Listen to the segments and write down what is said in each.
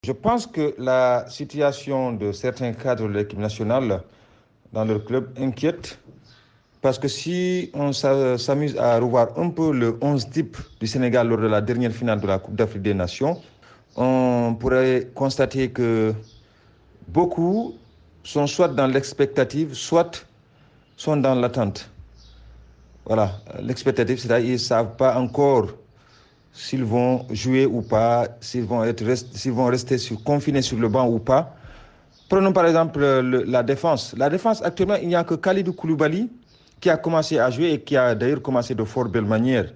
Je pense que la situation de certains cadres de l'équipe nationale dans leur club inquiète parce que si on s'amuse à revoir un peu le 11 type du Sénégal lors de la dernière finale de la Coupe d'Afrique des Nations, on pourrait constater que beaucoup sont soit dans l'expectative, soit sont dans l'attente. Voilà, l'expectative, c'est-à-dire qu'ils ne savent pas encore s'ils vont jouer ou pas, s'ils vont rester confinés sur le banc ou pas. Prenons par exemple la défense. La défense, actuellement, il n'y a que Khalidou Koulibaly qui a commencé à jouer et qui a d'ailleurs commencé de fort belle manière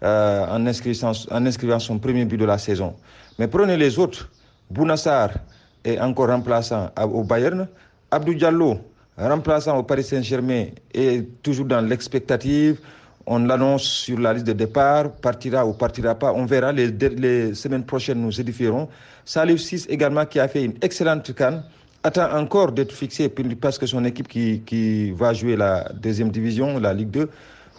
en inscrivant son premier but de la saison. Mais prenez les autres. Bounassar est encore remplaçant au Bayern. Abdou Diallo, remplaçant au Paris Saint-Germain, est toujours dans l'expectative. On l'annonce sur la liste de départ, partira ou partira pas. On verra, les semaines prochaines nous édifierons. Salif Ciss également, qui a fait une excellente CAN, attend encore d'être fixé parce que son équipe qui va jouer la deuxième division, la Ligue 2.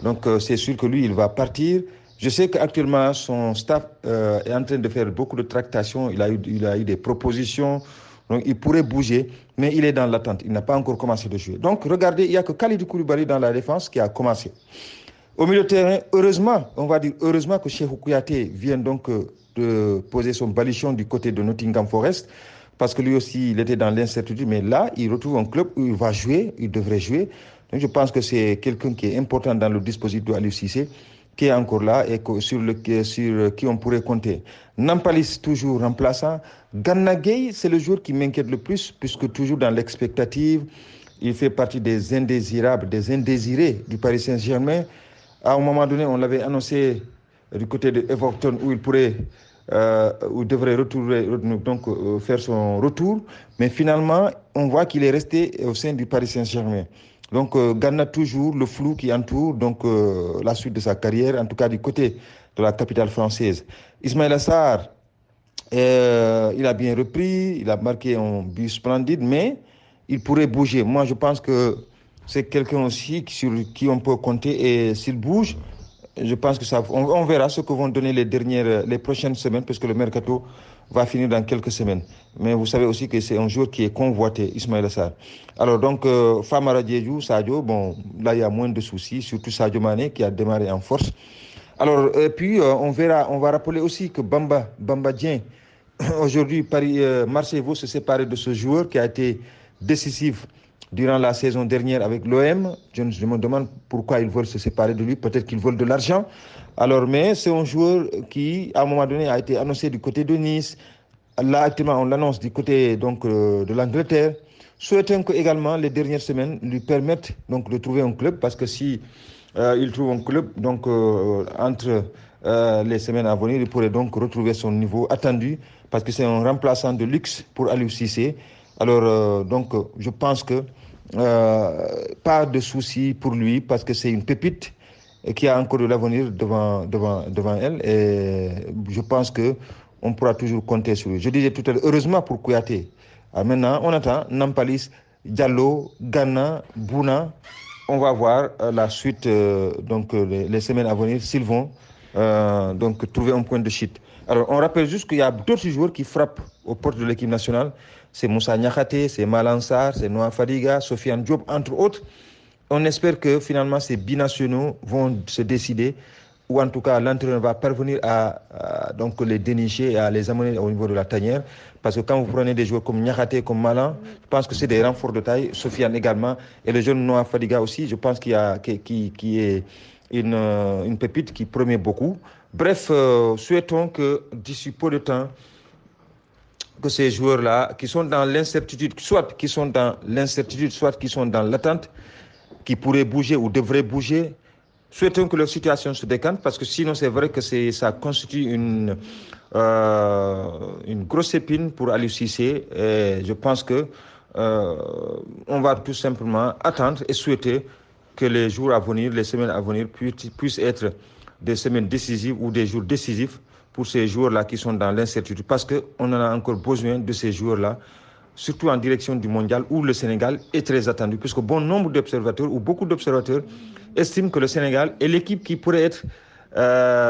Donc c'est sûr que lui, il va partir. Je sais qu'actuellement, son staff est en train de faire beaucoup de tractations. Il a eu des propositions. Donc il pourrait bouger, mais il est dans l'attente. Il n'a pas encore commencé de jouer. Donc regardez, il n'y a que Khalidou Koulibaly dans la défense qui a commencé. Au milieu de terrain, heureusement, on va dire heureusement que Cheikhou Kouyaté vient donc de poser son balichon du côté de Nottingham Forest, parce que lui aussi, il était dans l'incertitude, mais là, il retrouve un club où il va jouer, il devrait jouer. Donc je pense que c'est quelqu'un qui est important dans le dispositif de Aliou Cissé, qui est encore là et sur qui on pourrait compter. Nampalis, toujours remplaçant. Gana Gueye, c'est le joueur qui m'inquiète le plus, puisque toujours dans l'expectative, il fait partie des indésirables, des indésirés du Paris Saint-Germain. À un moment donné, on l'avait annoncé du côté de Everton où il devrait faire son retour. Mais finalement, on voit qu'il est resté au sein du Paris Saint-Germain. Donc, Gana toujours le flou qui entoure la suite de sa carrière, en tout cas du côté de la capitale française. Ismaïla Sarr, il a bien repris, il a marqué un but splendide, mais il pourrait bouger. Moi, je pense que c'est quelqu'un aussi sur qui on peut compter et s'il bouge, je pense que on verra ce que vont donner les prochaines semaines, parce que le mercato va finir dans quelques semaines. Mais vous savez aussi que c'est un joueur qui est convoité, Ismaïla Sarr. Alors donc, Famara Diédhiou, Sadio, bon, là il y a moins de soucis, surtout Sadio Mané qui a démarré en force. Alors, et puis, on va rappeler aussi que Bamba Dieng, aujourd'hui, Marseille veut se séparer de ce joueur qui a été décisif durant la saison dernière avec l'OM. Je me demande pourquoi ils veulent se séparer de lui. Peut-être qu'ils veulent de l'argent. Alors, mais c'est un joueur qui, à un moment donné, a été annoncé du côté de Nice. Là, actuellement, on l'annonce du côté de l'Angleterre. Souhaitons que également les dernières semaines lui permettent donc de trouver un club, parce que si il trouve un club, donc entre les semaines à venir, il pourrait donc retrouver son niveau attendu, parce que c'est un remplaçant de luxe pour Aliou Cissé. Alors je pense que pas de souci pour lui, parce que c'est une pépite qui a encore de l'avenir devant elle, et je pense que on pourra toujours compter sur lui. Je disais tout à l'heure, heureusement pour Kouyaté. Maintenant, on attend Nampalis, Diallo, Gana, Bouna. On va voir la suite, les semaines à venir, s'ils vont trouver un point de chute. Alors, on rappelle juste qu'il y a d'autres joueurs qui frappent aux portes de l'équipe nationale. C'est Moussa Niakhaté, c'est Malang Sarr, c'est Noah Fadiga, Sofiane Diop, entre autres. On espère que finalement ces binationaux vont se décider, ou en tout cas l'entraîneur va parvenir à les dénicher et à les amener au niveau de la tanière. Parce que quand vous prenez des joueurs comme Niakhaté, comme Malang, je pense que c'est des renforts de taille. Sofiane également, et le jeune Noah Fadiga aussi, je pense qui est une pépite qui promet beaucoup. Bref, souhaitons que d'ici peu de temps, que ces joueurs-là, qui sont dans l'incertitude, soit qui sont dans l'incertitude, soit qui sont dans l'attente, qui pourraient bouger ou devraient bouger, souhaitons que leur situation se décante, parce que sinon c'est vrai que ça constitue une grosse épine pour Aliou Cissé. Et je pense que on va tout simplement attendre et souhaiter que les jours à venir, les semaines à venir puissent être des semaines décisives ou des jours décisifs pour ces joueurs-là qui sont dans l'incertitude, parce qu'on en a encore besoin de ces joueurs-là, surtout en direction du mondial où le Sénégal est très attendu, puisque bon nombre d'observateurs ou beaucoup d'observateurs estiment que le Sénégal est l'équipe qui pourrait être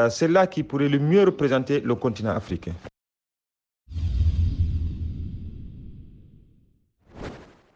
celle-là qui pourrait le mieux représenter le continent africain.